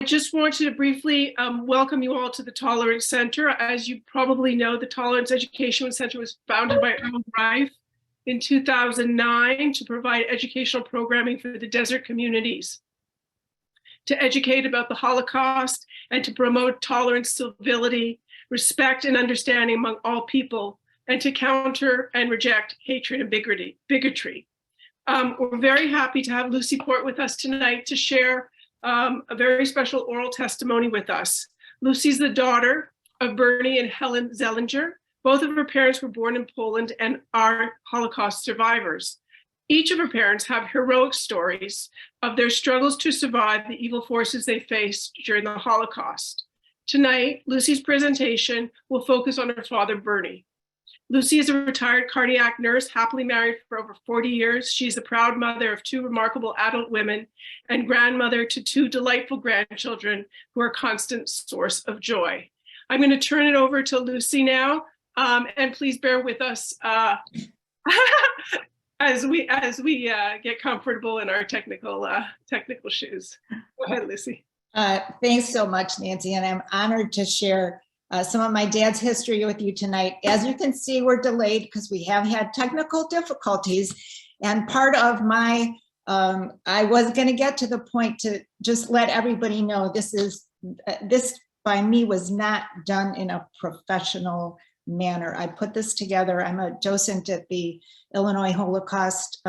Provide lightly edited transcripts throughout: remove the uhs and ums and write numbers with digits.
just wanted to briefly welcome you all to the Tolerance Center. As you probably know, the Tolerance Education Center was founded by Earl Rife in 2009 to provide educational programming for the desert communities, to educate about the Holocaust and to promote tolerance, civility, respect, and understanding among all people, and to counter and reject hatred and bigotry. We're very happy to have Lucie Port with us tonight to share a very special oral testimony with us. Lucie's the daughter of Bernie and Helen Zellinger. Both of her parents were born in Poland and are Holocaust survivors. Each of her parents have heroic stories of their struggles to survive the evil forces they faced during the Holocaust. Tonight, Lucie's presentation will focus on her father, Bernie. Lucie is a retired cardiac nurse, happily married for over 40 years. She's the proud mother of 2 remarkable adult women and grandmother to 2 delightful grandchildren who are a constant source of joy. I'm going to turn it over to Lucie now, and please bear with us as we get comfortable in our technical shoes. Go ahead, Lucie. Thanks so much, Nancy, and I'm honored to share some of my dad's history with you tonight. As you can see, we're delayed because we have had technical difficulties, and part of my, I was going to get to the point to just let everybody know this by me was not done in a professional manner. I put this together. I'm a docent at the Illinois Holocaust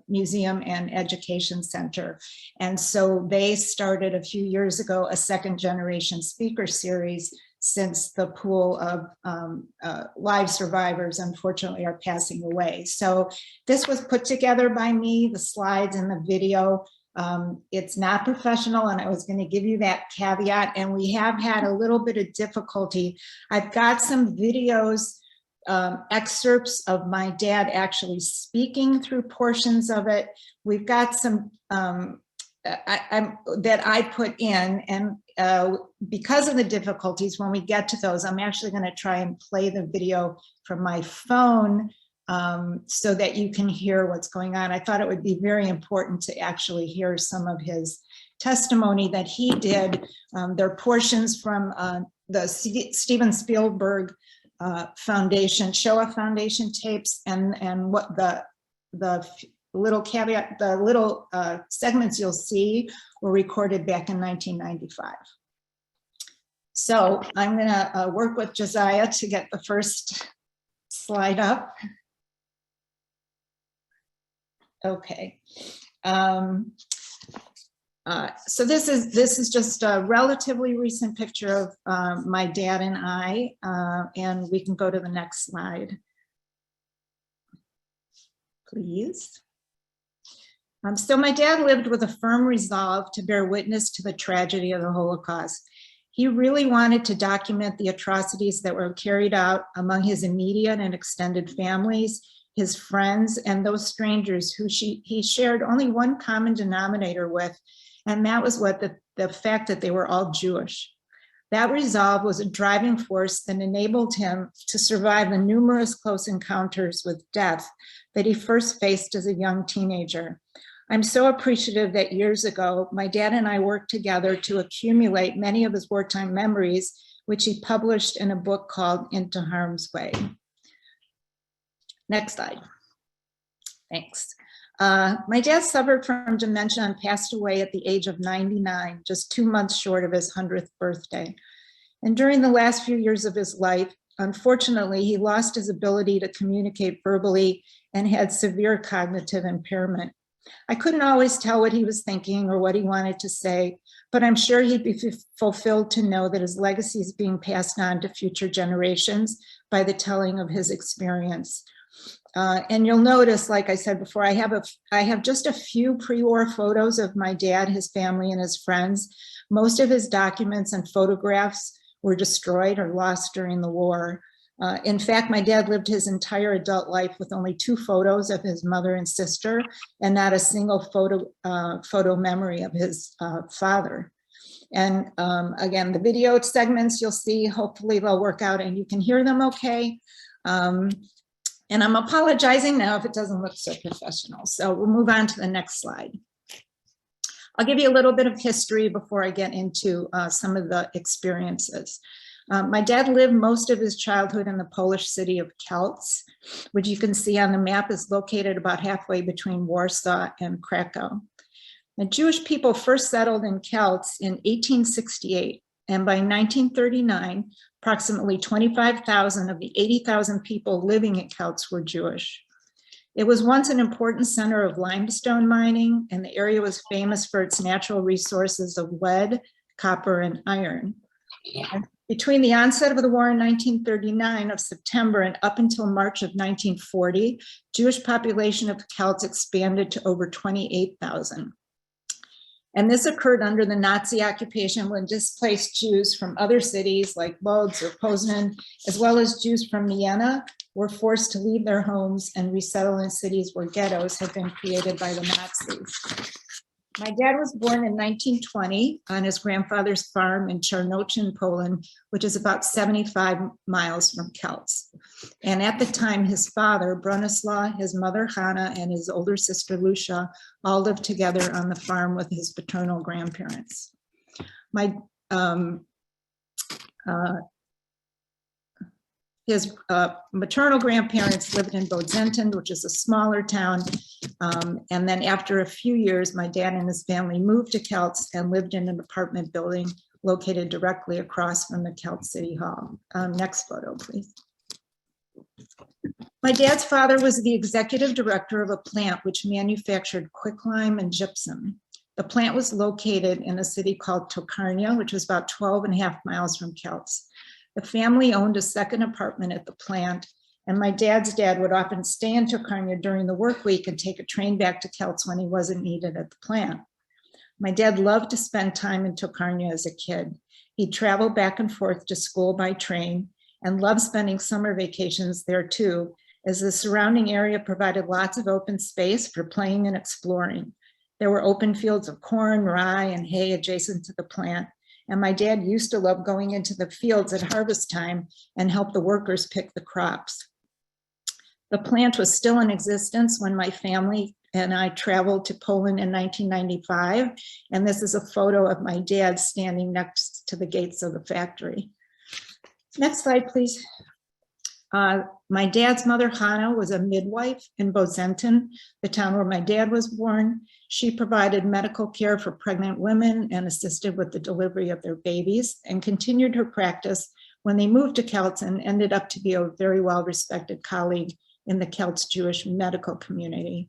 Museum and Education Center. And so they started a few years ago a 2nd generation speaker series, since the pool of live survivors, unfortunately, are passing away. So this was put together by me, the slides and the video. It's not professional, and I was going to give you that caveat, and we have had a little bit of difficulty. I've got some videos, excerpts of my dad actually speaking through portions of it. We've got some that I put in, and because of the difficulties, when we get to those, I'm actually going to try and play the video from my phone so that you can hear what's going on. I thought it would be very important to actually hear some of his testimony that he did. There are portions from the Steven Spielberg Foundation, Shoah Foundation tapes, and what the little caveat, the little segments you'll see were recorded back in 1995. So I'm gonna work with Josiah to get the first slide up. Okay. So this is just a relatively recent picture of my dad and I, and we can go to the next slide, please. So my dad lived with a firm resolve to bear witness to the tragedy of the Holocaust. He really wanted to document the atrocities that were carried out among his immediate and extended families, his friends, and those strangers who he shared only one common denominator with, and that was the fact that they were all Jewish. That resolve was a driving force that enabled him to survive the numerous close encounters with death that he first faced as a young teenager. I'm so appreciative that years ago, my dad and I worked together to accumulate many of his wartime memories, which he published in a book called Into Harm's Way. Next slide. Thanks. My dad suffered from dementia and passed away at the age of 99, just 2 months short of his 100th birthday. And during the last few years of his life, unfortunately, he lost his ability to communicate verbally and had severe cognitive impairment. I couldn't always tell what he was thinking or what he wanted to say, but I'm sure he'd be fulfilled to know that his legacy is being passed on to future generations by the telling of his experience. And you'll notice, like I said before, I have just a few pre-war photos of my dad, his family, and his friends. Most of his documents and photographs were destroyed or lost during the war. In fact, my dad lived his entire adult life with only 2 photos of his mother and sister, and not a single photo memory of his father. And again, the video segments you'll see, hopefully they'll work out and you can hear them okay. And I'm apologizing now if it doesn't look so professional. So we'll move on to the next slide. I'll give you a little bit of history before I get into some of the experiences. My dad lived most of his childhood in the Polish city of Kielce, which you can see on the map is located about halfway between Warsaw and Krakow. The Jewish people first settled in Kielce in 1868, and by 1939, approximately 25,000 of the 80,000 people living in Kielce were Jewish. It was once an important center of limestone mining, and the area was famous for its natural resources of lead, copper, and iron. And between the onset of the war in 1939 of September and up until March of 1940, Jewish population of Kielce expanded to over 28,000. And this occurred under the Nazi occupation when displaced Jews from other cities like Lodz or Poznan, as well as Jews from Vienna, were forced to leave their homes and resettle in cities where ghettos had been created by the Nazis. My dad was born in 1920 on his grandfather's farm in Czernocin, Poland, which is about 75 miles from Kielce. And at the time, his father, Bronislaw, his mother, Hanna, and his older sister, Lucia, all lived together on the farm with his paternal grandparents. His maternal grandparents lived in Bodzentyn, which is a smaller town. And then after a few years, my dad and his family moved to Kielce and lived in an apartment building located directly across from the Kielce City Hall. Next photo, please. My dad's father was the executive director of a plant which manufactured quicklime and gypsum. The plant was located in a city called Tokarnia, which was about 12.5 miles from Kielce. The family owned a second apartment at the plant, and my dad's dad would often stay in Tokarnia during the work week and take a train back to Kielce when he wasn't needed at the plant. My dad loved to spend time in Tokarnia as a kid. He'd travel back and forth to school by train and loved spending summer vacations there too, as the surrounding area provided lots of open space for playing and exploring. There were open fields of corn, rye, and hay adjacent to the plant. And my dad used to love going into the fields at harvest time and help the workers pick the crops. The plant was still in existence when my family and I traveled to Poland in 1995. And this is a photo of my dad standing next to the gates of the factory. Next slide, please. My dad's mother, Hanna, was a midwife in Bodzentyn, the town where my dad was born. She provided medical care for pregnant women and assisted with the delivery of their babies, and continued her practice when they moved to Kielce and ended up to be a very well-respected colleague in the Kielce Jewish medical community.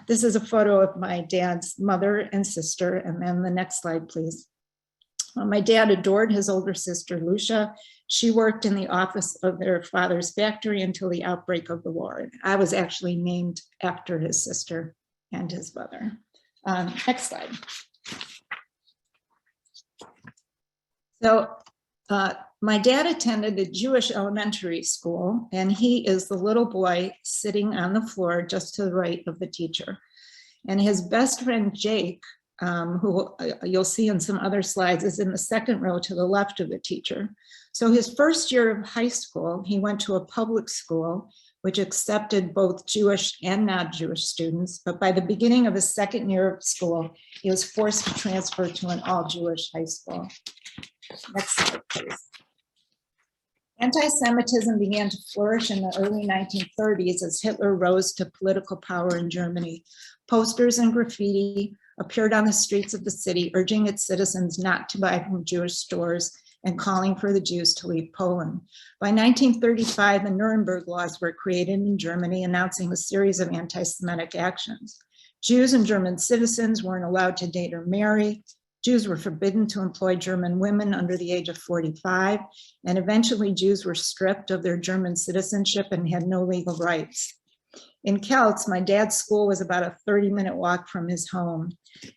This is a photo of my dad's mother and sister, and then the next slide, please. My dad adored his older sister, Lucia. She worked in the office of their father's factory until the outbreak of the war. I was actually named after his sister and his mother. Next slide. So my dad attended a Jewish elementary school, and he is the little boy sitting on the floor just to the right of the teacher. And his best friend, Jake, who you'll see in some other slides, is in the second row to the left of the teacher. So his first year of high school, he went to a public school, which accepted both Jewish and non-Jewish students. But by the beginning of his second year of school, he was forced to transfer to an all-Jewish high school. Next slide, please. Anti-Semitism began to flourish in the early 1930s as Hitler rose to political power in Germany. Posters and graffiti appeared on the streets of the city, urging its citizens not to buy from Jewish stores and calling for the Jews to leave Poland. By 1935, the Nuremberg laws were created in Germany, announcing a series of anti-Semitic actions. Jews and German citizens weren't allowed to date or marry. Jews were forbidden to employ German women under the age of 45, and eventually Jews were stripped of their German citizenship and had no legal rights. In Kielce, my dad's school was about a 30-minute walk from his home.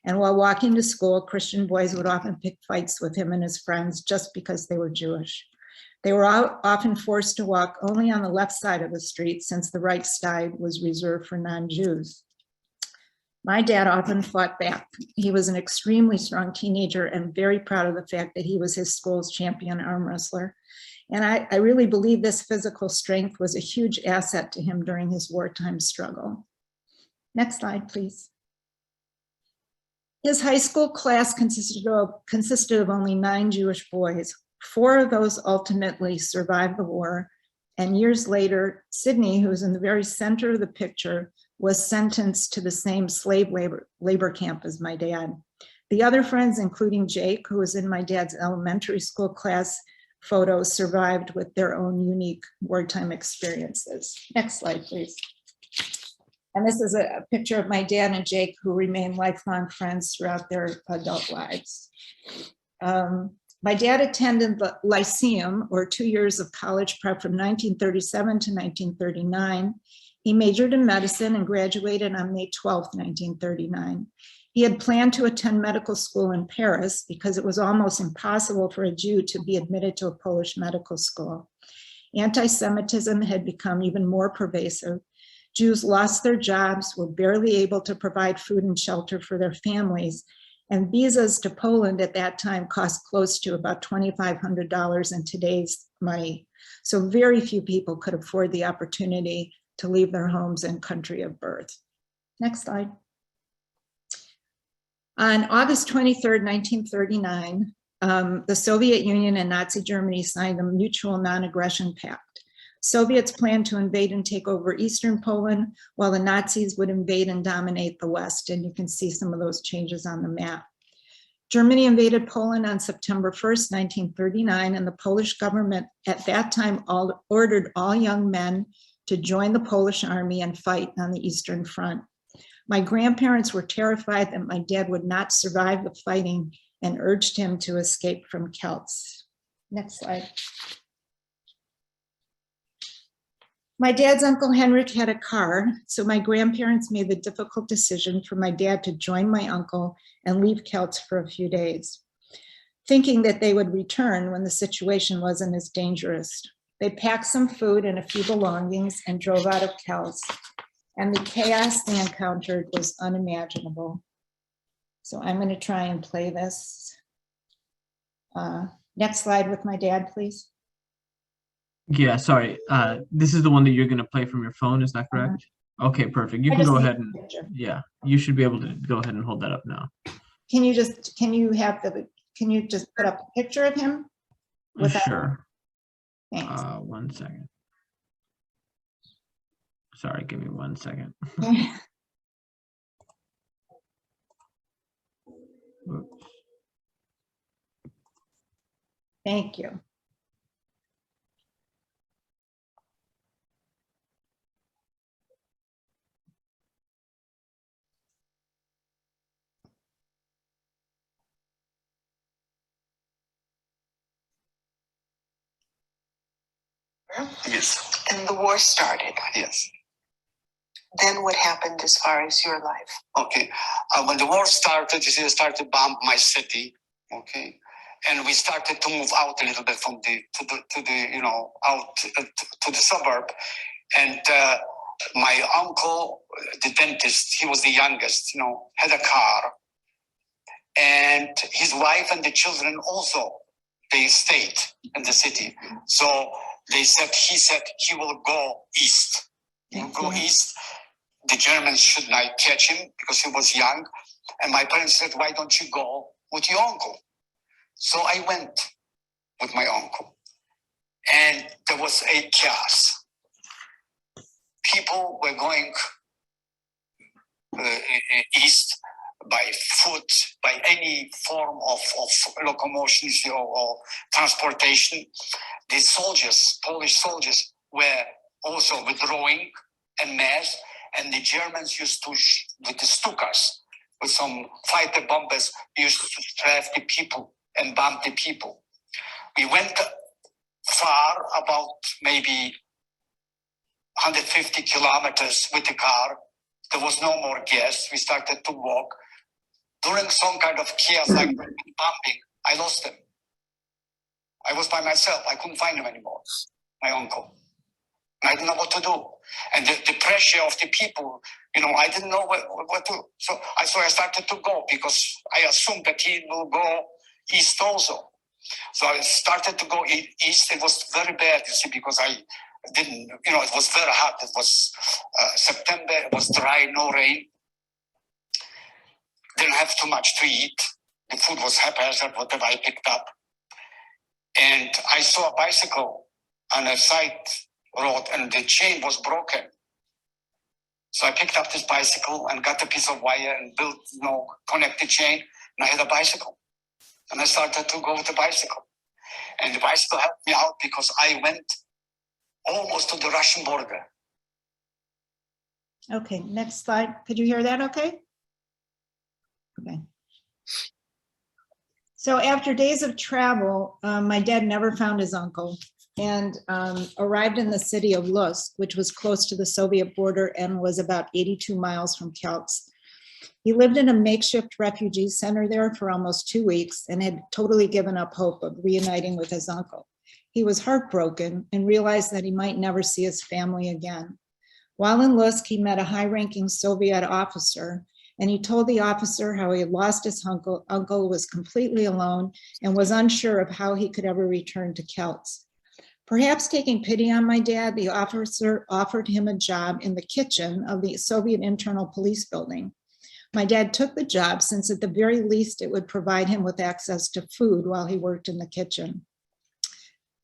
And while walking to school, Christian boys would often pick fights with him and his friends just because they were Jewish. They were often forced to walk only on the left side of the street, since the right side was reserved for non-Jews. My dad often fought back. He was an extremely strong teenager and very proud of the fact that he was his school's champion arm wrestler. And I really believe this physical strength was a huge asset to him during his wartime struggle. Next slide, please. His high school class consisted of only 9 Jewish boys. 4 of those ultimately survived the war. And years later, Sidney, who was in the very center of the picture, was sentenced to the same slave labor camp as my dad. The other friends, including Jake, who was in my dad's elementary school class photos, survived with their own unique wartime experiences. Next slide, please. And this is a picture of my dad and Jake, who remain lifelong friends throughout their adult lives. My dad attended the Lyceum, or 2 years of college prep, from 1937 to 1939. He majored in medicine and graduated on May 12, 1939. He had planned to attend medical school in Paris because it was almost impossible for a Jew to be admitted to a Polish medical school. Anti-Semitism had become even more pervasive. Jews lost their jobs, were barely able to provide food and shelter for their families, and visas to Poland at that time cost close to about $2,500 in today's money. So very few people could afford the opportunity to leave their homes and country of birth. Next slide. On August 23rd, 1939, the Soviet Union and Nazi Germany signed a mutual non-aggression pact. Soviets planned to invade and take over Eastern Poland, while the Nazis would invade and dominate the West. And you can see some of those changes on the map. Germany invaded Poland on September 1st, 1939, and the Polish government at that time ordered all young men to join the Polish army and fight on the Eastern Front. My grandparents were terrified that my dad would not survive the fighting and urged him to escape from Celts. Next slide. My dad's Uncle Henrik had a car, so my grandparents made the difficult decision for my dad to join my uncle and leave Celts for a few days, thinking that they would return when the situation wasn't as dangerous. They packed some food and a few belongings and drove out of Celts, and the chaos they encountered was unimaginable. So I'm going to try and play this. Next slide with my dad, please. Yeah, sorry. This is the one that you're going to play from your phone, is that correct? Okay, perfect. You can go ahead and, yeah, you should be able to go ahead and hold that up now. Can you just put up a picture of him? Sure. Thanks. 1 second. Sorry, give me 1 second. Thank you. Yes. And the war started. Yes. Then what happened as far as your life? Okay. When the war started, they started to bomb my city. Okay. And we started to move out a little bit from out to the suburb. And my uncle, the dentist, he was the youngest, had a car. And his wife and the children also, they stayed in the city. So he said he will go east. He will go east. The Germans should not catch him because he was young. And my parents said, why don't you go with your uncle? So I went with my uncle. And there was a chaos. People were going east by foot, by any form of locomotion or transportation. The soldiers, Polish soldiers, were also withdrawing en masse, and the Germans used to, with the Stukas, with some fighter bombers, used to strike the people and bomb the people. We went far, about maybe 150 kilometers with the car. There was no more gas. We started to walk. During some kind of chaos, like bombing, I lost him. I was by myself. I couldn't find him anymore, my uncle. I didn't know what to do. And the pressure of the people, I didn't know what to do. So I started to go because I assumed that he will go east also. So I started to go east. It was very bad, you see, because I didn't, it was very hot. It was September. It was dry, no rain. didn't have too much to eat. The food was haphazard, whatever I picked up. And I saw a bicycle on a side road and the chain was broken. So I picked up this bicycle and got a piece of wire and built, connect the chain, and I had a bicycle. And I started to go with the bicycle. And the bicycle helped me out because I went almost to the Russian border. Okay, next slide. Could you hear that okay? Okay. So after days of travel, my dad never found his uncle and arrived in the city of Lucie, which was close to the Soviet border and was about 82 miles from Kielce. He lived in a makeshift refugee center there for almost 2 weeks and had totally given up hope of reuniting with his uncle. He was heartbroken and realized that he might never see his family again. While in Lucie, he met a high-ranking Soviet officer, and he told the officer how he had lost his uncle, was completely alone, and was unsure of how he could ever return to Kielce. Perhaps taking pity on my dad, the officer offered him a job in the kitchen of the Soviet internal police building. My dad took the job since at the very least it would provide him with access to food while he worked in the kitchen.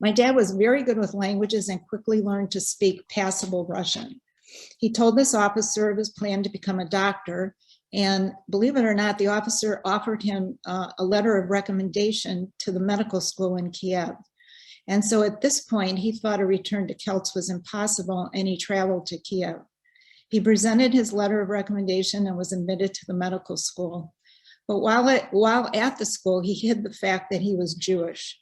My dad was very good with languages and quickly learned to speak passable Russian. He told this officer of his plan to become a doctor, and believe it or not, the officer offered him a letter of recommendation to the medical school in Kiev. And so at this point, he thought a return to Kielce was impossible, and he traveled to Kiev. He presented his letter of recommendation and was admitted to the medical school. But while at the school, he hid the fact that he was Jewish.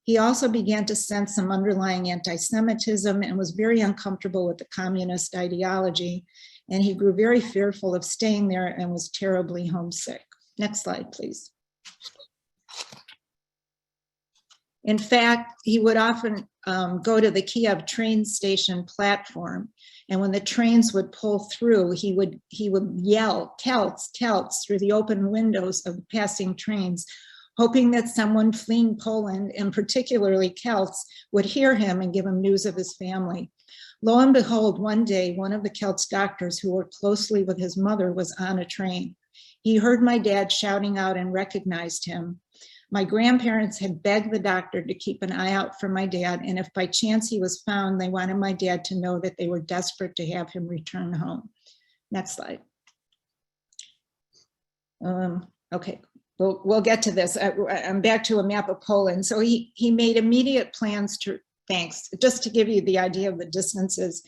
He also began to sense some underlying anti-Semitism and was very uncomfortable with the communist ideology. And he grew very fearful of staying there and was terribly homesick. Next slide, please. In fact, he would often go to the Kiev train station platform, and when the trains would pull through, he would yell, "Kielce, Kielce," through the open windows of passing trains, hoping that someone fleeing Poland, and particularly Kielce, would hear him and give him news of his family. Lo and behold, one day, one of the Kielce doctors who worked closely with his mother was on a train. He heard my dad shouting out and recognized him. My grandparents had begged the doctor to keep an eye out for my dad, and if by chance he was found, they wanted my dad to know that they were desperate to have him return home. Next slide. Okay, we'll get to this. I'm back to a map of Poland. So he made immediate plans to, just to give you the idea of the distances.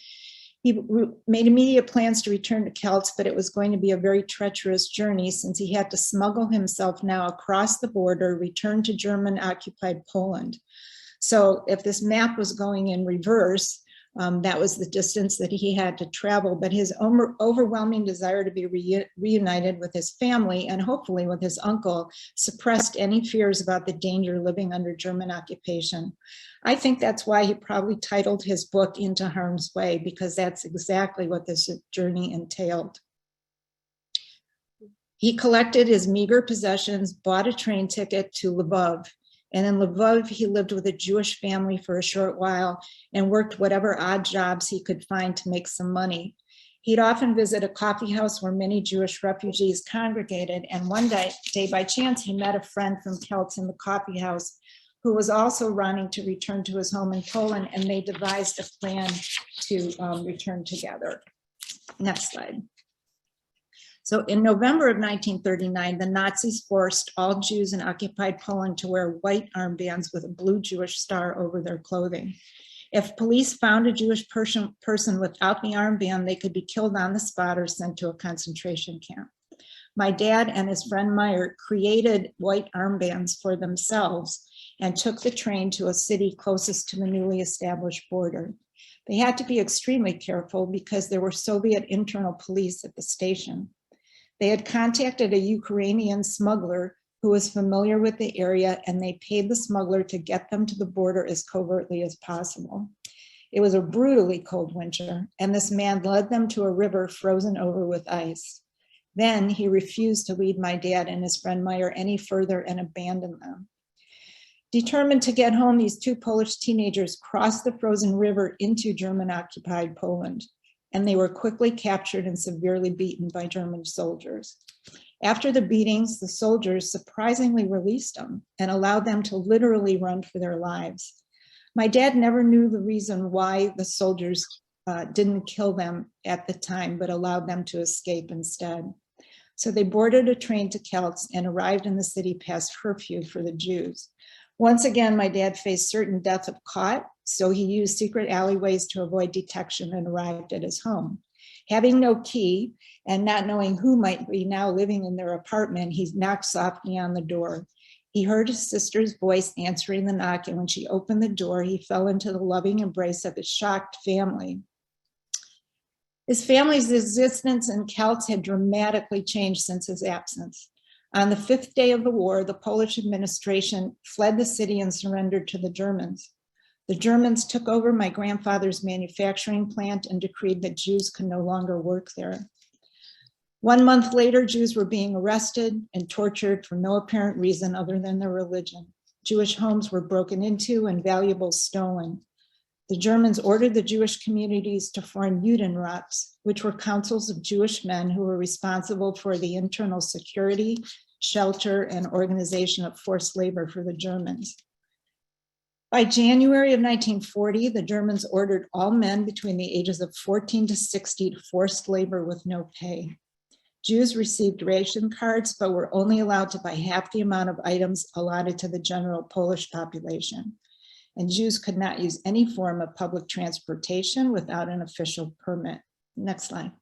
He made immediate plans to return to Kielce, but it was going to be a very treacherous journey since he had to smuggle himself now across the border, return to German-occupied Poland. So if this map was going in reverse, that was the distance that he had to travel, but his overwhelming desire to be reunited with his family and hopefully with his uncle suppressed any fears about the danger living under German occupation. I think that's why he probably titled his book Into Harm's Way, because that's exactly what this journey entailed. He collected his meager possessions, bought a train ticket to Lvov, and in Lvov, he lived with a Jewish family for a short while and worked whatever odd jobs he could find to make some money. He'd often visit a coffee house where many Jewish refugees congregated, and one day by chance, he met a friend from Kielce in the coffee house who was also running to return to his home in Poland, and they devised a plan to return together. Next slide. So in November of 1939, the Nazis forced all Jews in occupied Poland to wear white armbands with a blue Jewish star over their clothing. If police found a Jewish person without the armband, they could be killed on the spot or sent to a concentration camp. My dad and his friend Meyer created white armbands for themselves and took the train to a city closest to the newly established border. They had to be extremely careful because there were Soviet internal police at the station. They had contacted a Ukrainian smuggler who was familiar with the area, and they paid the smuggler to get them to the border as covertly as possible. It was a brutally cold winter, and this man led them to a river frozen over with ice. Then he refused to lead my dad and his friend Meyer any further and abandoned them. Determined to get home, these two Polish teenagers crossed the frozen river into German-occupied Poland, and they were quickly captured and severely beaten by German soldiers. After the beatings, the soldiers surprisingly released them and allowed them to literally run for their lives. My dad never knew the reason why the soldiers didn't kill them at the time, but allowed them to escape instead. So they boarded a train to Kelts and arrived in the city past curfew for the Jews. Once again, my dad faced certain death if caught, so he used secret alleyways to avoid detection and arrived at his home. Having no key and not knowing who might be now living in their apartment, he knocked softly on the door. He heard his sister's voice answering the knock, and when she opened the door, he fell into the loving embrace of his shocked family. His family's existence in Kelts had dramatically changed since his absence. On the 5th day of the war, the Polish administration fled the city and surrendered to the Germans. The Germans took over my grandfather's manufacturing plant and decreed that Jews could no longer work there. 1 month later, Jews were being arrested and tortured for no apparent reason other than their religion. Jewish homes were broken into and valuables stolen. The Germans ordered the Jewish communities to form Judenrats, which were councils of Jewish men who were responsible for the internal security, shelter, and organization of forced labor for the Germans. By January of 1940, the Germans ordered all men between the ages of 14 to 60 to forced labor with no pay. Jews received ration cards, but were only allowed to buy half the amount of items allotted to the general Polish population. And Jews could not use any form of public transportation without an official permit. Next slide.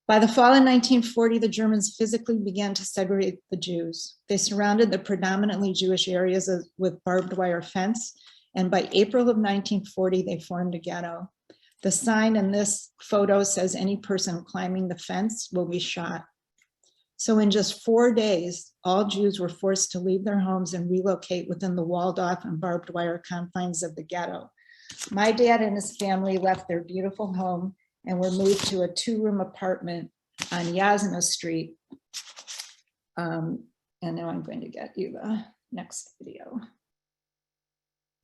By the fall in 1940, the Germans physically began to segregate the Jews. They surrounded the predominantly Jewish areas with barbed wire fence, and by April of 1940, they formed a ghetto. The sign in this photo says any person climbing the fence will be shot. So in just 4 days, all Jews were forced to leave their homes and relocate within the walled off and barbed wire confines of the ghetto. My dad and his family left their beautiful home and were moved to a 2-room apartment on Yasna Street. And now I'm going to get you the next video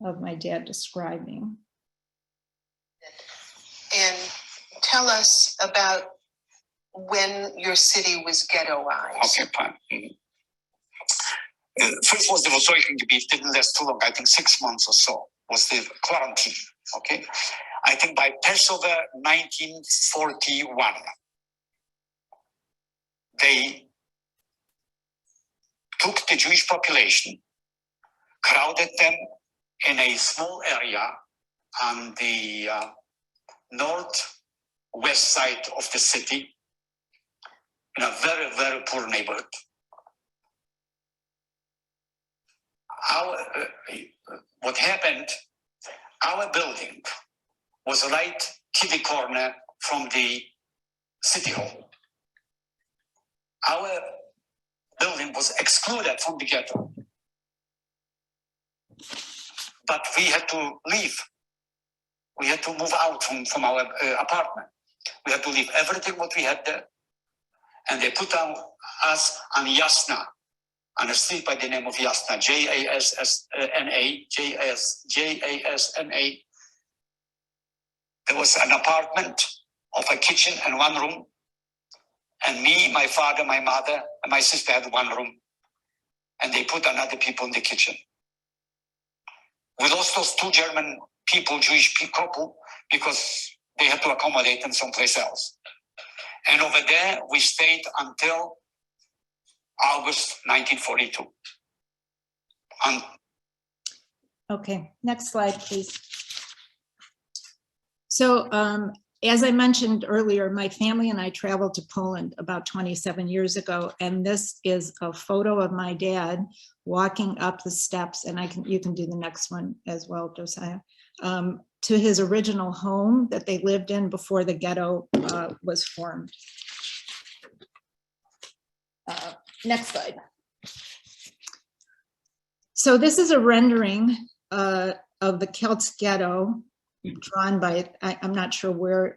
of my dad describing. And tell us about when your city was ghettoized. Okay, fine. First was the Versorgung Gebiet, didn't last too long, I think 6 months or so, was the quarantine, okay? I think by Passover 1941, they took the Jewish population, crowded them in a small area on the northwest side of the city, in a very, very poor neighborhood. What happened, our building was right kitty corner from the city hall. Our building was excluded from the ghetto. But we had to leave. We had to move out from our apartment. We had to leave everything what we had there. And they put us on Yasna, on a street by the name of Yasna, J-A-S-S-N-A, J-A-S-N-A. There was an apartment of a kitchen and 1 room. And me, my father, my mother, and my sister had 1 room. And they put another people in the kitchen. We lost those 2 German people, Jewish couple, because they had to accommodate them someplace else. And over there, we stayed until August 1942. Okay, next slide, please. So as I mentioned earlier, my family and I traveled to Poland about 27 years ago, and this is a photo of my dad walking up the steps, and you can do the next one as well, Josiah, to his original home that they lived in before the ghetto was formed. Next slide. So this is a rendering of the Kelts ghetto drawn by, I'm not sure where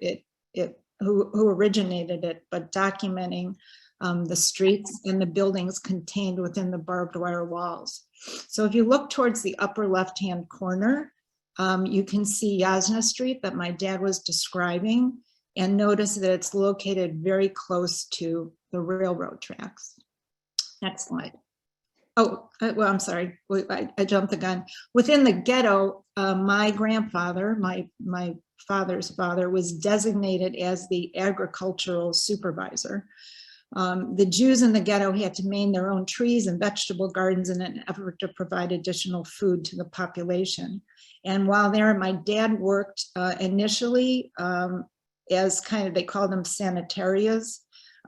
who originated it, but documenting the streets and the buildings contained within the barbed wire walls. So if you look towards the upper left-hand corner, you can see Yasna Street that my dad was describing. And notice that it's located very close to the railroad tracks. Next slide. Oh, well, I'm sorry, I jumped the gun. Within the ghetto, my grandfather, my father's father, was designated as the agricultural supervisor. The Jews in the ghetto had to main their own trees and vegetable gardens in an effort to provide additional food to the population. And while there, my dad worked initially as kind of, they call them sanitarias,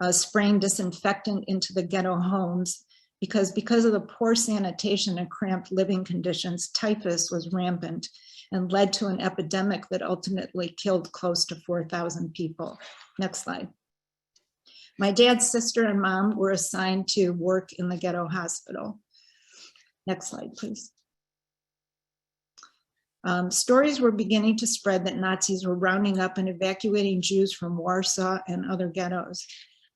spraying disinfectant into the ghetto homes, because of the poor sanitation and cramped living conditions, typhus was rampant and led to an epidemic that ultimately killed close to 4,000 people. Next slide. My dad's sister and mom were assigned to work in the ghetto hospital. Next slide, please. Stories were beginning to spread that Nazis were rounding up and evacuating Jews from Warsaw and other ghettos.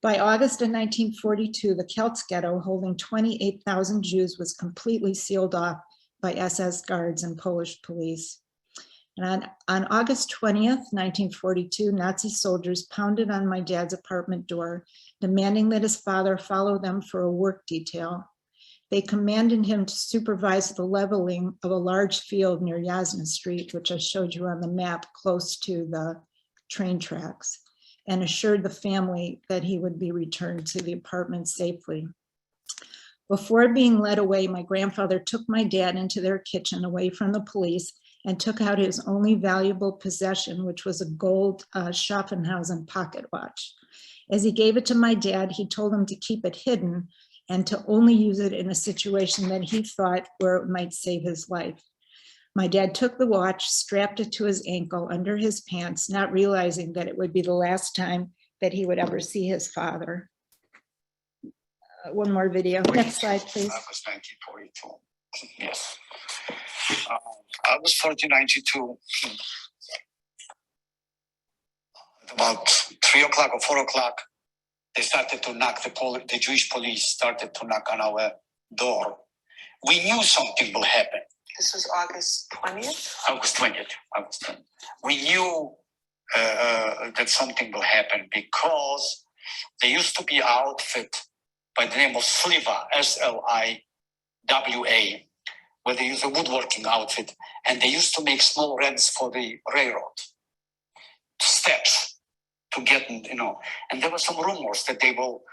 By August of 1942, the Celts ghetto, holding 28,000 Jews, was completely sealed off by SS guards and Polish police. And on August 20th, 1942, Nazi soldiers pounded on my dad's apartment door, demanding that his father follow them for a work detail. They commanded him to supervise the leveling of a large field near Yasna Street, which I showed you on the map, close to the train tracks, and assured the family that he would be returned to the apartment safely. Before being led away, my grandfather took my dad into their kitchen away from the police and took out his only valuable possession, which was a gold Schaffenhausen pocket watch. As he gave it to my dad, he told him to keep it hidden and to only use it in a situation that he thought where it might save his life. My dad took the watch, strapped it to his ankle under his pants, not realizing that it would be the last time that he would ever see his father. One more video. Next slide, please. August 1942. Yes. August 1992. About 3 o'clock or 4 o'clock, they started to knock, the Jewish police started to knock on our door. We knew something will happen. This was August 20th? August 20th. We knew that something will happen because there used to be an outfit by the name of Sliwa, S-L-I-W-A, where they use a woodworking outfit, and they used to make small rents for the railroad steps to get, and there were some rumors that they will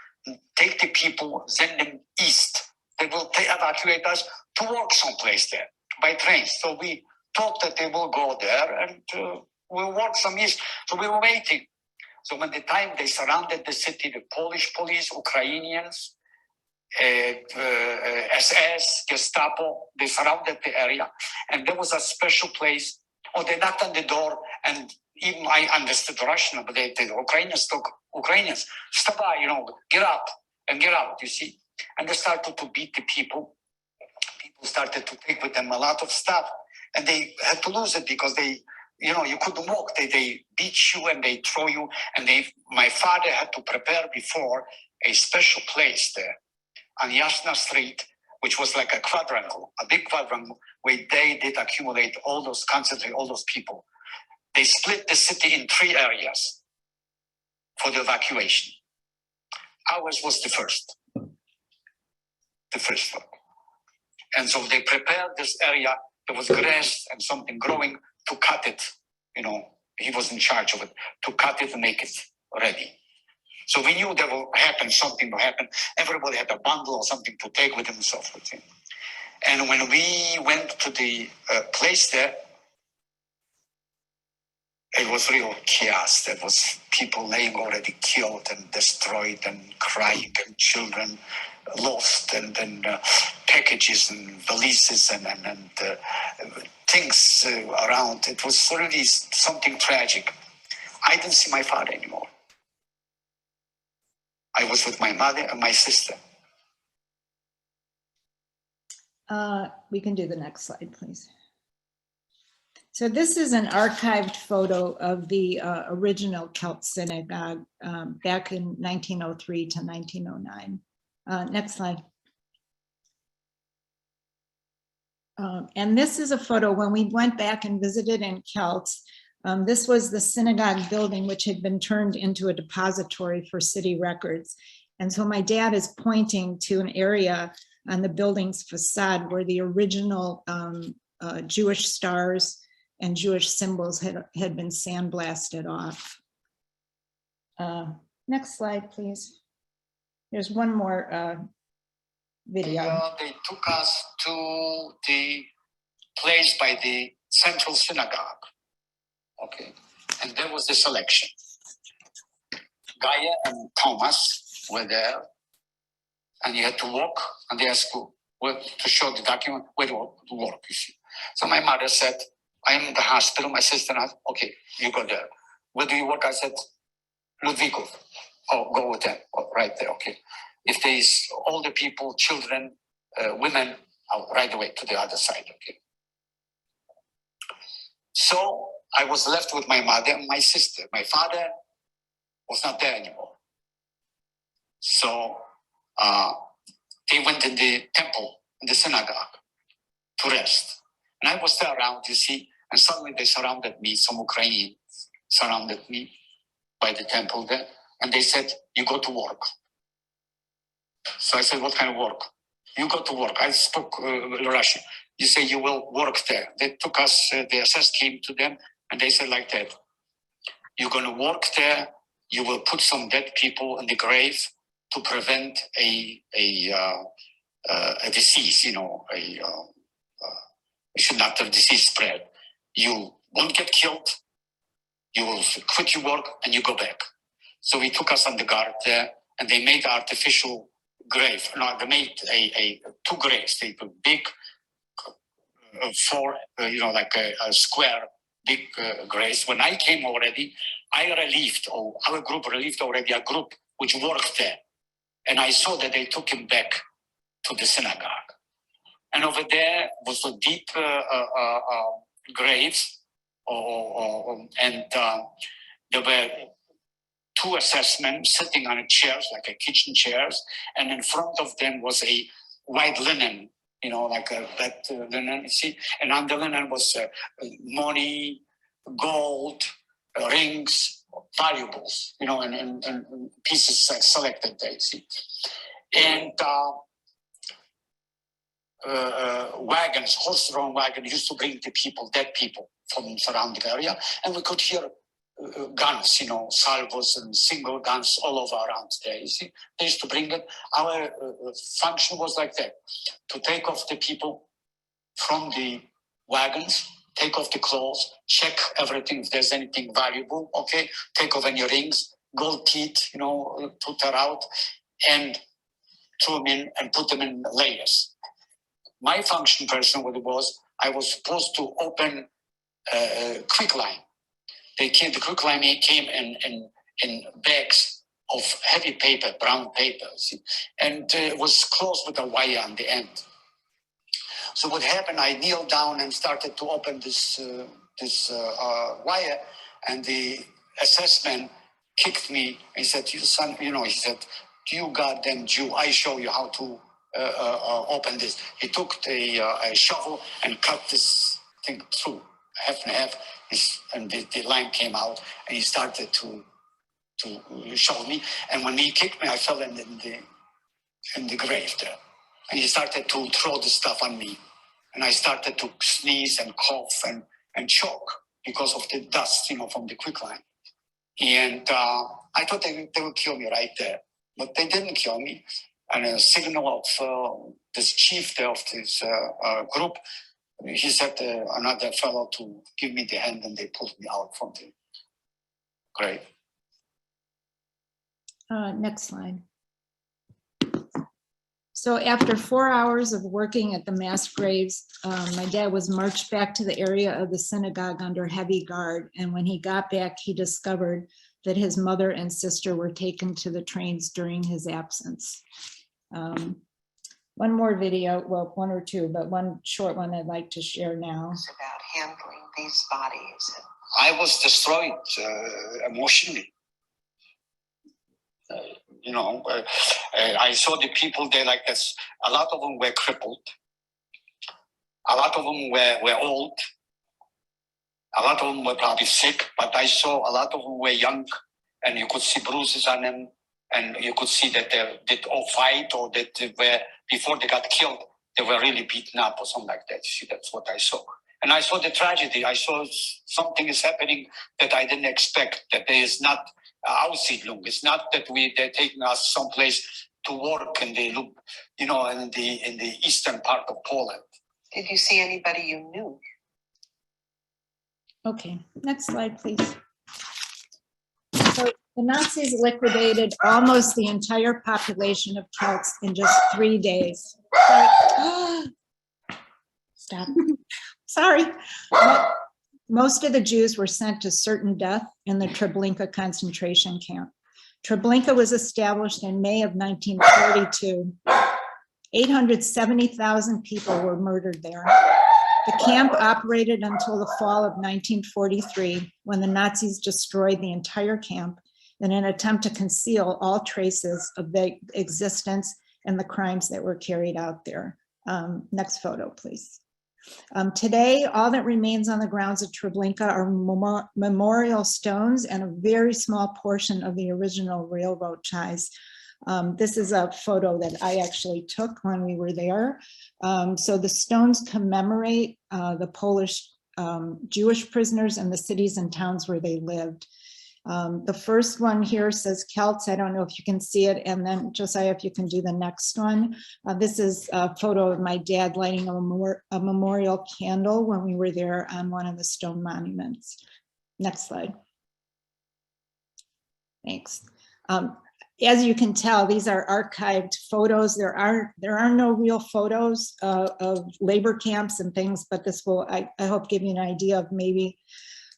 take the people, send them east. They will evacuate us to work someplace there by train. So we thought that they will go there and we'll work some east. So we were waiting. So when the time they surrounded the city, the Polish police, Ukrainians, SS, Gestapo, they surrounded the area. And there was a special place, they knocked on the door, and even I understood Russian, but the Ukrainians took Ukrainians, Vstavai, get up and get out, you see. And they started to beat the people. People started to take with them a lot of stuff, and they had to lose it because they, you couldn't walk. They beat you and they throw you. And my father had to prepare before a special place there on Yasna Street, which was like a quadrangle, a big quadrangle, where they did accumulate concentrate all those people. They split the city in 3 areas for the evacuation. Ours was the first one. And so they prepared this area. There was grass and something growing to cut it. He was in charge of it, to cut it and make it ready. So we knew there will happen, something will happen. Everybody had a bundle or something to take with him and so forth. And when we went to the place there, it was real chaos. There was people laying already killed and destroyed and crying, and children lost, and then packages and valises and things around. It was really something tragic. I didn't see my father anymore. I was with my mother and my sister. We can do the next slide, please. So this is an archived photo of the original Celt synagogue back in 1903 to 1909. Next slide. And this is a photo when we went back and visited in Celts. This was the synagogue building, which had been turned into a depository for city records. And so my dad is pointing to an area on the building's facade where the original Jewish stars and Jewish symbols had been sandblasted off. Next slide, please. There's one more video. They took us to the place by the central synagogue. Okay, and there was the selection. Gaia and Thomas were there, and you had to walk, and they asked you to show the document where to work, you see. So my mother said, I'm in the hospital. My sister asked, okay, you go there. Where do you work? I said, Ludwigov. Oh, go with them. Oh, right there, okay. If there is older people, children, women, I'll right away to the other side, okay. So I was left with my mother and my sister. My father was not there anymore. So they went in the temple, in the synagogue, to rest. And I was there around, you see, and suddenly they surrounded me, some Ukrainians surrounded me by the temple there, and they said, you go to work. So I said, what kind of work? You go to work. I spoke Russian. You say you will work there. They took us, the SS came to them, and they said like that, you're going to work there, you will put some dead people in the grave to prevent a disease, you know, should not have disease spread. You won't get killed, you will quit your work, and you go back. So we took us on the guard there, and they made artificial grave. No, they made two graves. They put big, like a square, big graves. When I came already, I relieved, or our group relieved already a group which worked there. And I saw that they took him back to the synagogue. And over there was a deep grave, and there were two assessmen sitting on chairs, like a kitchen chairs, and in front of them was a white linen, you know, like that linen, you see, and on the linen was money, gold, rings, valuables, you know, and pieces selected there, you see. And wagons, horse-drawn wagons used to bring the people, dead people from surrounding area, and we could hear guns, you know, salvos and single guns all over around there, you see. They used to bring it. Our function was like that, to take off the people from the wagons, take off the clothes, check everything, if there's anything valuable, okay, take off any rings, gold teeth, you know, put her out, and throw them in and put them in layers. My function personally was, I was supposed to open quicklime. The quicklime came in bags of heavy paper, brown paper, see? And it was closed with a wire on the end. So what happened, I kneeled down and started to open this wire, and the assessment kicked me. He said, you son, you know, he said, you goddamn Jew, I show you how to open this. He took a shovel and cut this thing through, half and half, and the line came out, and he started to show me. And when he kicked me, I fell in the grave there. And he started to throw the stuff on me. And I started to sneeze and cough and choke because of the dust, you know, from the quicklime. And I thought they would kill me right there, but they didn't kill me. And a signal of this chief there of this group, he said another fellow to give me the hand, and they pulled me out from the grave. Next slide. So after 4 hours of working at the mass graves, my dad was marched back to the area of the synagogue under heavy guard. And when he got back, he discovered that his mother and sister were taken to the trains during his absence. One more video, well, one or two, but one short one I'd like to share now. It's about handling these bodies. I was destroyed emotionally. I saw the people there like this. A lot of them were crippled. A lot of them were old. A lot of them were probably sick, but I saw a lot of them were young, and you could see bruises on them, and you could see that they did all fight, or that they were, before they got killed, they were really beaten up or something like that. See, that's what I saw. And I saw the tragedy. I saw something is happening that I didn't expect, that there is not Aussiedlung. It's not that they're taking us someplace to work in the, you know, in the eastern part of Poland. Did you see anybody you knew? Okay, next slide, please. So the Nazis liquidated almost the entire population of Celts in just 3 days. Stop. Sorry. Most of the Jews were sent to certain death in the Treblinka concentration camp. Treblinka was established in May of 1942. 870,000 people were murdered there. The camp operated until the fall of 1943, when the Nazis destroyed the entire camp in an attempt to conceal all traces of the existence and the crimes that were carried out there. Next photo, please. Today, all that remains on the grounds of Treblinka are memorial stones and a very small portion of the original railroad ties. This is a photo that I actually took when we were there. So the stones commemorate the Polish Jewish prisoners in the cities and towns where they lived. The first one here says Celts. I don't know if you can see it. And then Josiah, if you can do the next one. This is a photo of my dad lighting a memorial candle when we were there on one of the stone monuments. Next slide. Thanks. As you can tell, these are archived photos. There are no real photos of labor camps and things, but this will, I hope, give you an idea of maybe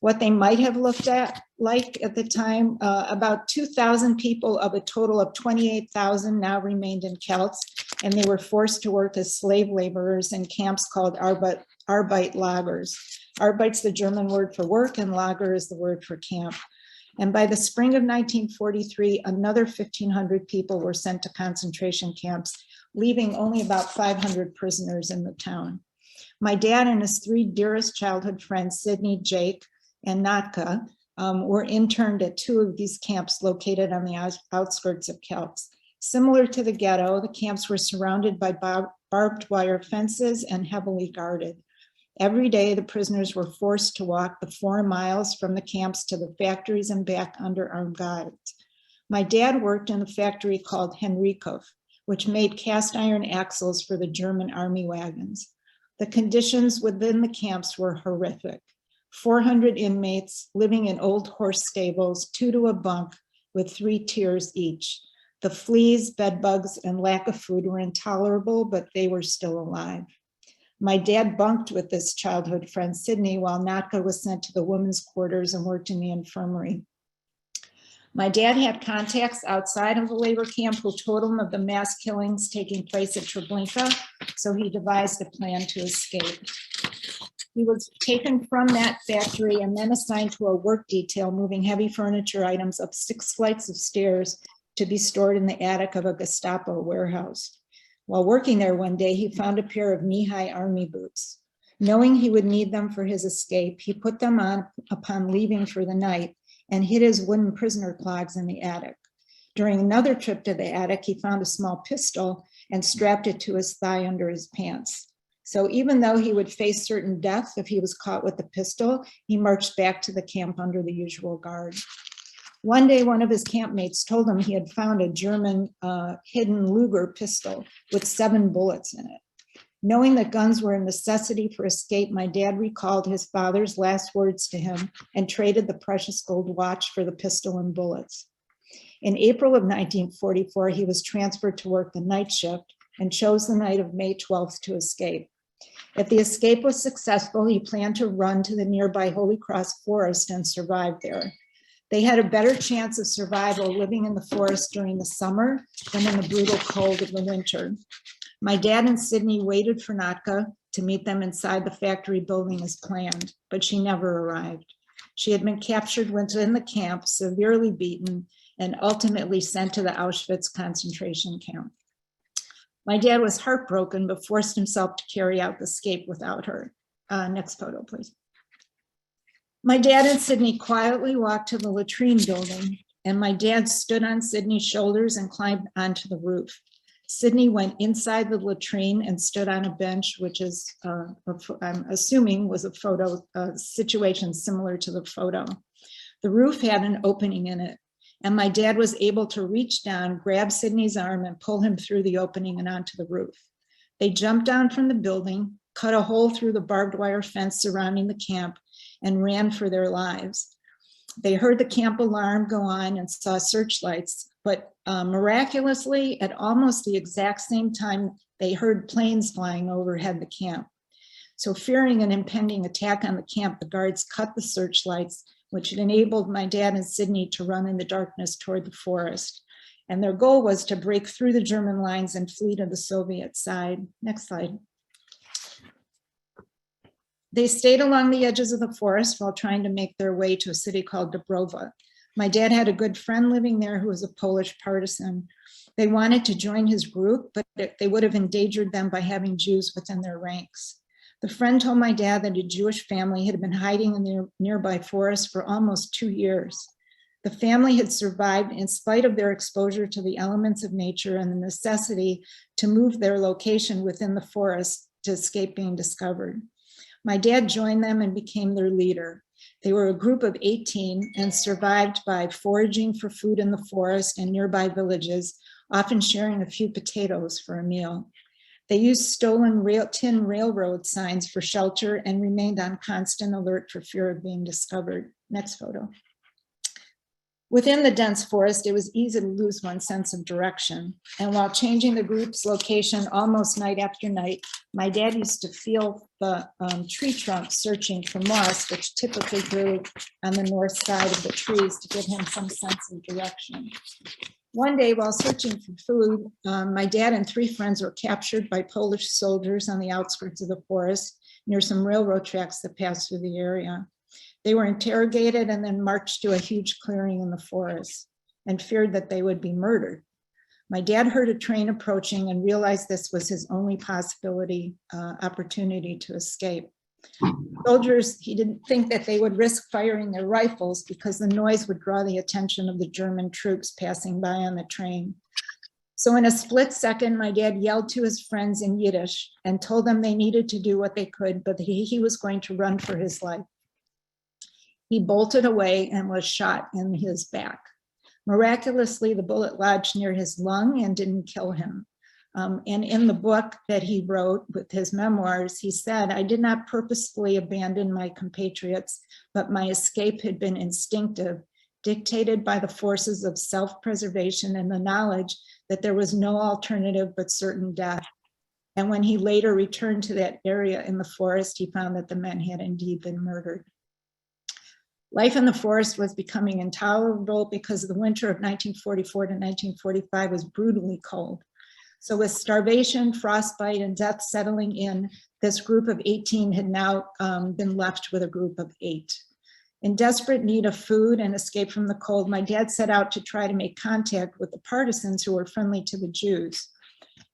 what they might have looked at like at the time. About 2,000 people of a total of 28,000 now remained in Celts, and they were forced to work as slave laborers in camps called Arbeitlagers. Arbeit's the German word for work, and Lager is the word for camp. And by the spring of 1943, another 1,500 people were sent to concentration camps, leaving only about 500 prisoners in the town. My dad and his 3 dearest childhood friends, Sydney, Jake, and Natka, were interned at 2 of these camps located on the outskirts of Celts. Similar to the ghetto, the camps were surrounded by barbed wire fences and heavily guarded. Every day, the prisoners were forced to walk the 4 miles from the camps to the factories and back under armed guards. My dad worked in a factory called Henrikhof, which made cast iron axles for the German army wagons. The conditions within the camps were horrific. 400 inmates living in old horse stables, 2 to a bunk with 3 tiers each. The fleas, bed bugs, and lack of food were intolerable, but they were still alive. My dad bunked with this childhood friend, Sydney, while Natka was sent to the women's quarters and worked in the infirmary. My dad had contacts outside of the labor camp who told him of the mass killings taking place at Treblinka, so he devised a plan to escape. He was taken from that factory and then assigned to a work detail moving heavy furniture items up 6 flights of stairs to be stored in the attic of a Gestapo warehouse. While working there one day, he found a pair of knee-high army boots. Knowing he would need them for his escape, he put them on upon leaving for the night and hid his wooden prisoner clogs in the attic. During another trip to the attic, he found a small pistol and strapped it to his thigh under his pants. So even though he would face certain death if he was caught with the pistol, he marched back to the camp under the usual guard. One day, one of his campmates told him he had found a German hidden Luger pistol with 7 bullets in it. Knowing that guns were a necessity for escape, my dad recalled his father's last words to him and traded the precious gold watch for the pistol and bullets. In April of 1944, he was transferred to work the night shift and chose the night of May 12th to escape. If the escape was successful, he planned to run to the nearby Holy Cross forest and survive there. They had a better chance of survival living in the forest during the summer than in the brutal cold of the winter. My dad and Sydney waited for Natka to meet them inside the factory building as planned, but she never arrived. She had been captured within the camp, severely beaten, and ultimately sent to the Auschwitz concentration camp. My dad was heartbroken, but forced himself to carry out the escape without her. Next photo, please. My dad and Sydney quietly walked to the latrine building, and my dad stood on Sydney's shoulders and climbed onto the roof. Sydney went inside the latrine and stood on a bench, which is, I'm assuming, was a photo situation similar to the photo. The roof had an opening in it, and my dad was able to reach down, grab Sydney's arm, and pull him through the opening and onto the roof. They jumped down from the building, cut a hole through the barbed wire fence surrounding the camp, and ran for their lives. They heard the camp alarm go on and saw searchlights, but miraculously, at almost the exact same time, they heard planes flying overhead the camp. So fearing an impending attack on the camp, the guards cut the searchlights, which had enabled my dad and Sydney to run in the darkness toward the forest. And their goal was to break through the German lines and flee to the Soviet side. Next slide. They stayed along the edges of the forest while trying to make their way to a city called Dobrova. My dad had a good friend living there who was a Polish partisan. They wanted to join his group, but they would have endangered them by having Jews within their ranks. The friend told my dad that a Jewish family had been hiding in the nearby forest for almost 2 years. The family had survived in spite of their exposure to the elements of nature and the necessity to move their location within the forest to escape being discovered. My dad joined them and became their leader. They were a group of 18 and survived by foraging for food in the forest and nearby villages, often sharing a few potatoes for a meal. They used stolen tin railroad signs for shelter and remained on constant alert for fear of being discovered. Next photo. Within the dense forest, it was easy to lose one's sense of direction. And while changing the group's location almost night after night, my dad used to feel the tree trunks searching for moss, which typically grew on the north side of the trees, to give him some sense of direction. One day, while searching for food, my dad and 3 friends were captured by Polish soldiers on the outskirts of the forest near some railroad tracks that passed through the area. They were interrogated and then marched to a huge clearing in the forest and feared that they would be murdered. My dad heard a train approaching and realized this was his only opportunity to escape. Soldiers, he didn't think that they would risk firing their rifles because the noise would draw the attention of the German troops passing by on the train. So in a split second, my dad yelled to his friends in Yiddish and told them they needed to do what they could, but he was going to run for his life. He bolted away and was shot in his back. Miraculously, the bullet lodged near his lung and didn't kill him. And in the book that he wrote with his memoirs, he said, "I did not purposefully abandon my compatriots, but my escape had been instinctive, dictated by the forces of self-preservation and the knowledge that there was no alternative but certain death." And when he later returned to that area in the forest, he found that the men had indeed been murdered. Life in the forest was becoming intolerable because the winter of 1944 to 1945 was brutally cold. So with starvation, frostbite, and death settling in, this group of 18 had now been left with a group of 8. In desperate need of food and escape from the cold, my dad set out to try to make contact with the partisans who were friendly to the Jews.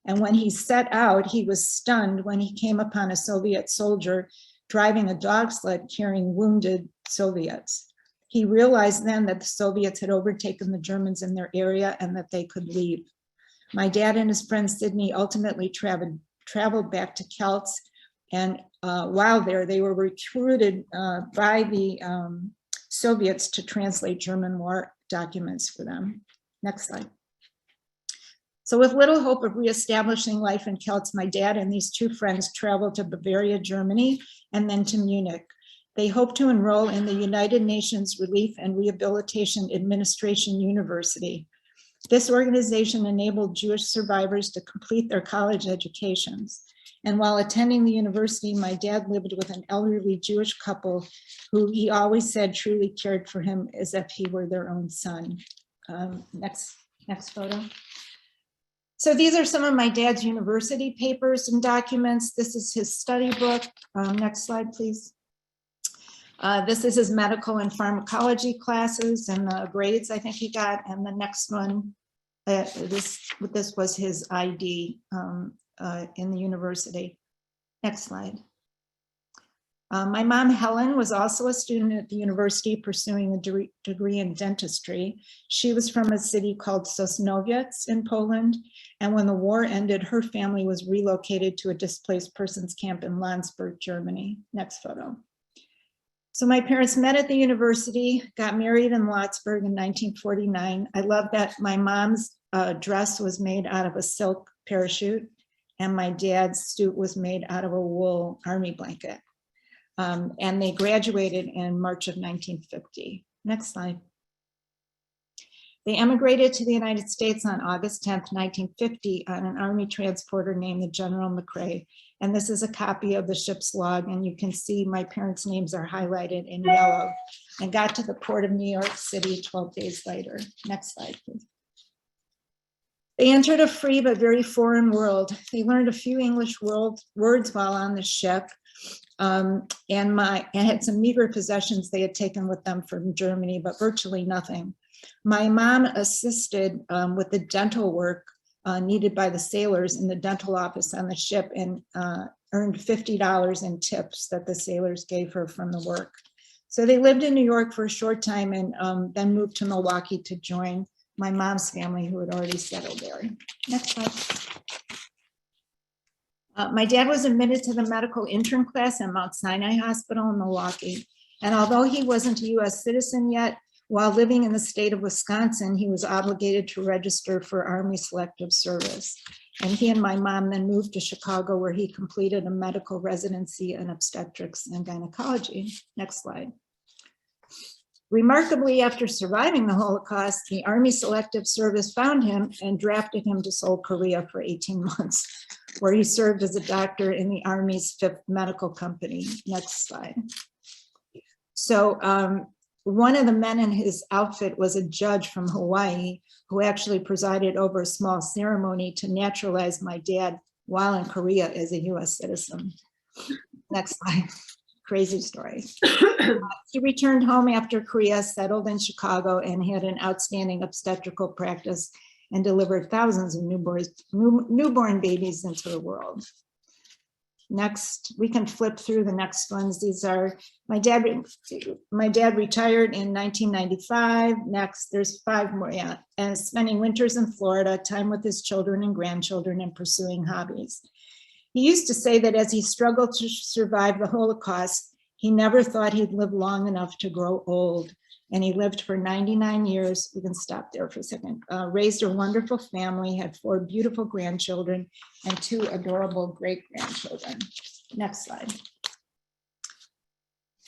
And when he set out, he was stunned when he came upon a Soviet soldier driving a dog sled carrying wounded Soviets. He realized then that the Soviets had overtaken the Germans in their area and that they could leave. My dad and his friend Sydney ultimately traveled back to Kelts, and while there, they were recruited by the Soviets to translate German war documents for them. Next slide. So with little hope of reestablishing life in Kelts, my dad and these 2 friends traveled to Bavaria, Germany, and then to Munich. They hoped to enroll in the United Nations Relief and Rehabilitation Administration University. This organization enabled Jewish survivors to complete their college educations. And while attending the university, my dad lived with an elderly Jewish couple who he always said truly cared for him as if he were their own son. Next photo. So these are some of my dad's university papers and documents. This is his study book. Next slide, please. This is his medical and pharmacology classes and the grades I think he got. And the next one, this was his ID in the university. Next slide. My mom, Helen, was also a student at the university pursuing a degree in dentistry. She was from a city called Sosnowiec in Poland. And when the war ended, her family was relocated to a displaced persons camp in Landsberg, Germany. Next photo. So my parents met at the university, got married in Lotsburg in 1949. I love that my mom's dress was made out of a silk parachute and my dad's suit was made out of a wool army blanket. And they graduated in March of 1950. Next slide. They emigrated to the United States on August 10th, 1950 on an Army transporter named the General McRae. And this is a copy of the ship's log. And you can see my parents' names are highlighted in yellow, and got to the port of New York City 12 days later. Next slide, please. They entered a free but very foreign world. They learned a few English words while on the ship. And had some meager possessions they had taken with them from Germany, but virtually nothing. My mom assisted with the dental work needed by the sailors in the dental office on the ship, and earned $50 in tips that the sailors gave her from the work. So they lived in New York for a short time and then moved to Milwaukee to join my mom's family who had already settled there. Next slide. My dad was admitted to the medical intern class at Mount Sinai Hospital in Milwaukee. And although he wasn't a US citizen yet, while living in the state of Wisconsin, he was obligated to register for Army Selective Service. And he and my mom then moved to Chicago, where he completed a medical residency in obstetrics and gynecology. Next slide. Remarkably, after surviving the Holocaust, the Army Selective Service found him and drafted him to Seoul, Korea for 18 months, where he served as a doctor in the Army's 5th Medical Company. Next slide. So one of the men in his outfit was a judge from Hawaii who actually presided over a small ceremony to naturalize my dad while in Korea as a US citizen. Next slide. Crazy story. He returned home after Korea, settled in Chicago, and had an outstanding obstetrical practice and delivered thousands of newborn babies into the world. Next, we can flip through the next ones. These are, my dad retired in 1995. Next, there's 5 more, yeah. And spending winters in Florida, time with his children and grandchildren, and pursuing hobbies. He used to say that as he struggled to survive the Holocaust, he never thought he'd live long enough to grow old. And he lived for 99 years. We can stop there for a second. Raised a wonderful family, had 4 beautiful grandchildren and 2 adorable great-grandchildren. Next slide.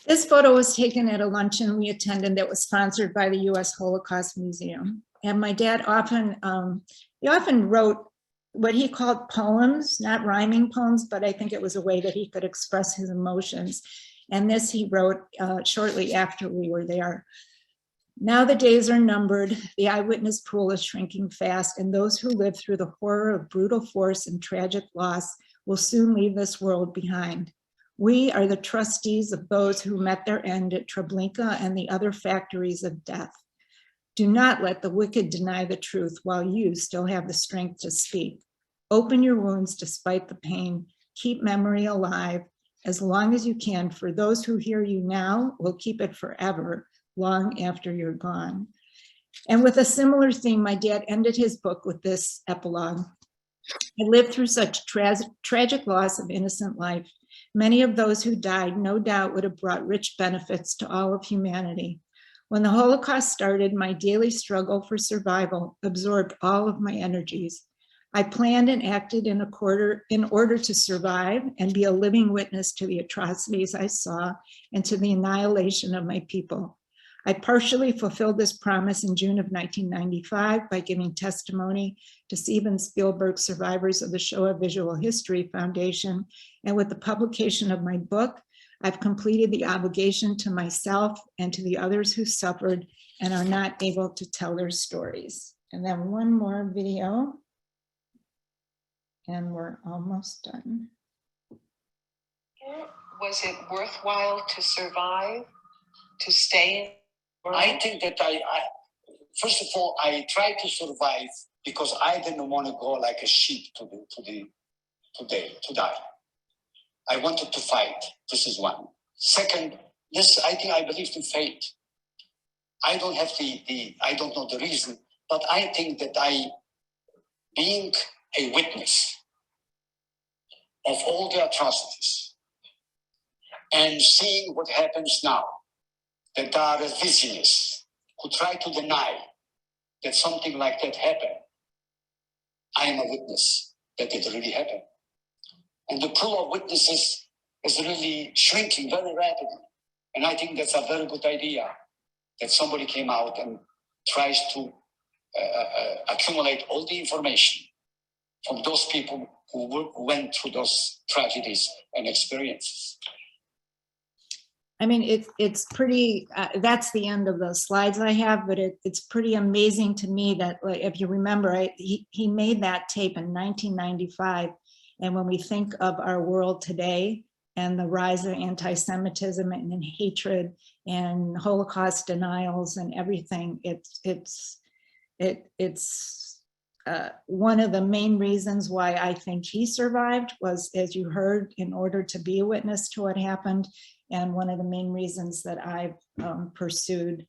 This photo was taken at a luncheon we attended that was sponsored by the US Holocaust Museum. And my dad often wrote what he called poems, not rhyming poems, but I think it was a way that he could express his emotions. And this he wrote shortly after we were there. Now the days are numbered, the eyewitness pool is shrinking fast, and those who live through the horror of brutal force and tragic loss will soon leave this world behind. We are the trustees of those who met their end at Treblinka and the other factories of death. Do not let the wicked deny the truth while you still have the strength to speak. Open your wounds despite the pain. Keep memory alive as long as you can, for those who hear you now will keep it forever, long after you're gone. And with a similar theme, my dad ended his book with this epilogue. I lived through such tragic loss of innocent life. Many of those who died no doubt would have brought rich benefits to all of humanity. When the Holocaust started, my daily struggle for survival absorbed all of my energies. I planned and acted in order to survive and be a living witness to the atrocities I saw and to the annihilation of my people. I partially fulfilled this promise in June of 1995 by giving testimony to Steven Spielberg Survivors of the Shoah Visual History Foundation, and with the publication of my book, I've completed the obligation to myself and to the others who suffered and are not able to tell their stories. And then one more video, and we're almost done. Was it worthwhile to survive, to stay in? I think that first of all, I tried to survive because I didn't want to go like a sheep to die. I wanted to fight. This is one. Second, this, I believe in fate. I don't have I don't know the reason, but I think that being a witness of all the atrocities and seeing what happens now, that there are revisionists who try to deny that something like that happened, I am a witness that it really happened. And the pool of witnesses is really shrinking very rapidly. And I think that's a very good idea, that somebody came out and tries to accumulate all the information from those people who went through those tragedies and experiences. I mean, it's pretty, that's the end of the slides I have, but it's pretty amazing to me that, like, if you remember, he made that tape in 1995. And when we think of our world today and the rise of anti-Semitism and hatred and Holocaust denials and everything, it's one of the main reasons why I think he survived was, as you heard, in order to be a witness to what happened. And one of the main reasons that I've pursued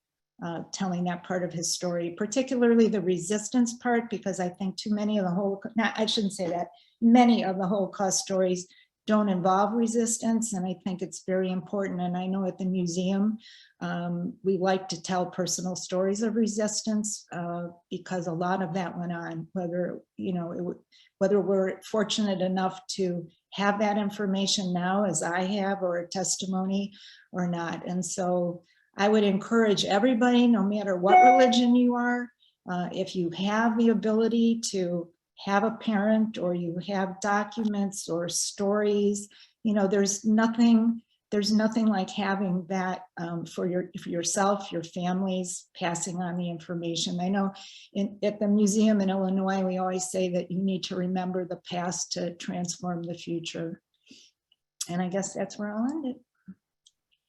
telling that part of his story, particularly the resistance part, because I think too many of the I shouldn't say that, many of the Holocaust stories don't involve resistance. And I think it's very important. And I know at the museum, we like to tell personal stories of resistance because a lot of that went on, whether, whether we're fortunate enough to have that information now, as I have, or a testimony or not. And so I would encourage everybody, no matter what religion you are, if you have the ability to have a parent, or you have documents or stories, there's nothing like having that for yourself, your families, passing on the information. I know at the museum in Illinois, we always say that you need to remember the past to transform the future. And I guess that's where I'll end it.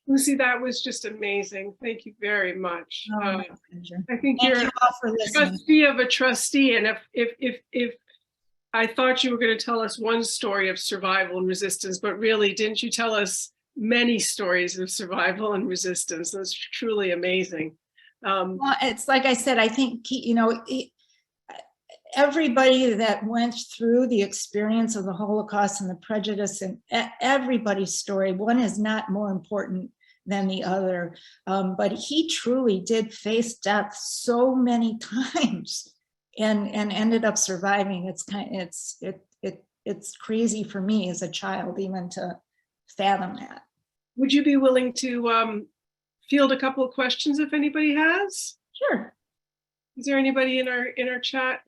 Lucie, that was just amazing. Thank you very much. Oh, my pleasure. I think Thank you're you all for a listening. trustee of a trustee. And if I thought you were going to tell us one story of survival and resistance, but really, didn't you tell us many stories of survival and resistance? That's truly amazing. Well, it's like I said, I think, everybody that went through the experience of the Holocaust and the prejudice, and everybody's story, one is not more important than the other. But he truly did face death so many times and ended up surviving. It's crazy for me as a child even to fathom that. Would you be willing to field a couple of questions if anybody has? Sure. Is there anybody in our chat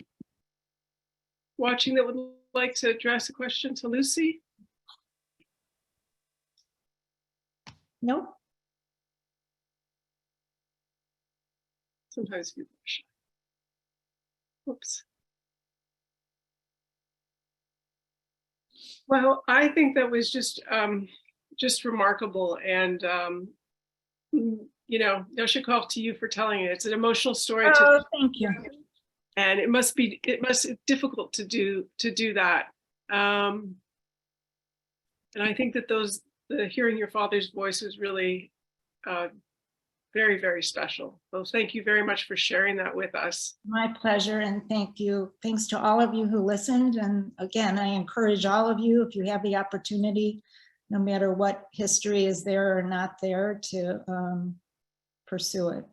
watching that would like to address a question to Lucie? Nope. Sometimes people are shy. Whoops. Well, I think that was just remarkable, and Yoshikov, to you for telling it. It's an emotional story. Oh, thank you. And it must be difficult to do that. And I think that hearing your father's voice was really very, very special. So thank you very much for sharing that with us. My pleasure, and thank you. Thanks to all of you who listened. And again, I encourage all of you, if you have the opportunity, no matter what history is there or not there, to pursue it.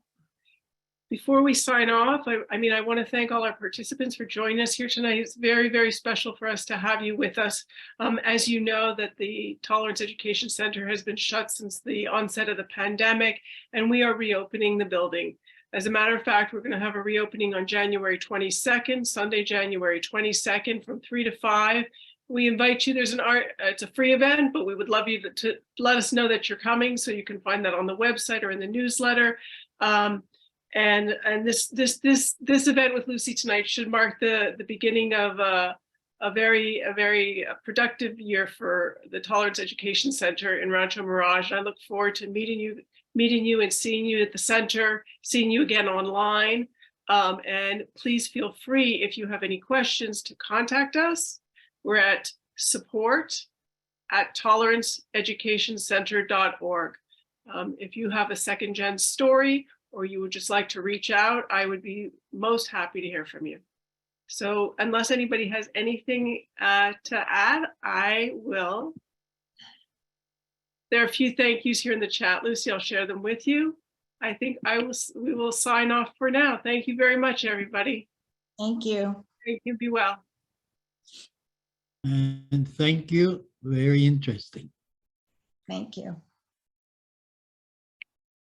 Before we sign off, I want to thank all our participants for joining us here tonight. It's very, very special for us to have you with us. As you know, that the Tolerance Education Center has been shut since the onset of the pandemic, and we are reopening the building. As a matter of fact, we're going to have a reopening on January 22nd, Sunday, January 22nd, from 3 to 5. We invite you. It's a free event, but we would love you to let us know that you're coming, so you can find that on the website or in the newsletter. And this event with Lucie tonight should mark the beginning of a very productive year for the Tolerance Education Center in Rancho Mirage. I look forward to meeting you and seeing you at the center, seeing you again online. And please feel free, if you have any questions, to contact us. We're at support at toleranceeducationcenter.org. If you have a second gen story or you would just like to reach out, I would be most happy to hear from you. So unless anybody has anything to add, I will. There are a few thank yous here in the chat, Lucy. I'll share them with you. I think we will sign off for now. Thank you very much, everybody. Thank you. Thank you. Be well. And thank you. Very interesting. Thank you.